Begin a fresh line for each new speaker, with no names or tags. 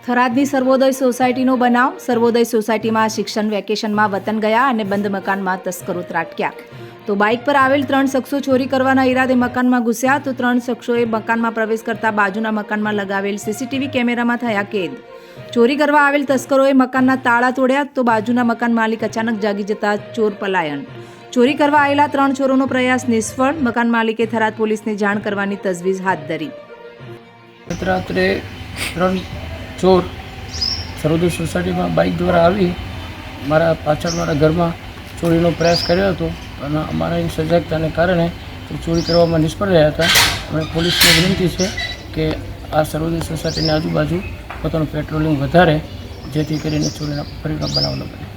થરાદની સર્વોદય સોસાયટીનો બનાવ. સર્વોદય સોસાયટીમાં શિક્ષણ વેકેશનમાં વતન ગયા અને બંધ મકાનમાં તસ્કરો ત્રાટક્યા. તો બાઇક પર આવેલ 3 શખ્સો ચોરી કરવાના ઈરાદે મકાનમાં ઘૂસ્યા તો 3 શખ્સોએ મકાનમાં પ્રવેશ કરતા બાજુના મકાનમાં લગાવેલ સીસીટીવી કેમેરામાં થયા કેદ. ચોરી કરવા આવેલ તસ્કરોએ મકાનના તાળા તોડ્યા તો બાજુના મકાન માલિક અચાનક જાગી જતા ચોર પલાયન. ચોરી કરવા આવેલા 3 ચોરોનો પ્રયાસ નિષ્ફળ. મકાન માલિકે થરાદ પોલીસને જાણ કરવાની તજવીજ હાથ ધરી.
રાત્રે 3 ચોર સર્વોદય સોસાયટીમાં બાઇક દ્વારા આવી મારા પાછળવાળા ઘરમાં ચોરીનો પ્રયાસ કર્યો હતો અને અમારા સજાગતાને કારણે ચોરી કરવામાં નિષ્ફળ રહ્યા હતા. અમે પોલીસને વિનંતી છે કે આ સર્વોદય સોસાયટીની આજુબાજુ પોતાનું પેટ્રોલિંગ વધારે, જેથી કરીને ચોરીના ફરીનો બનાવ ન બને.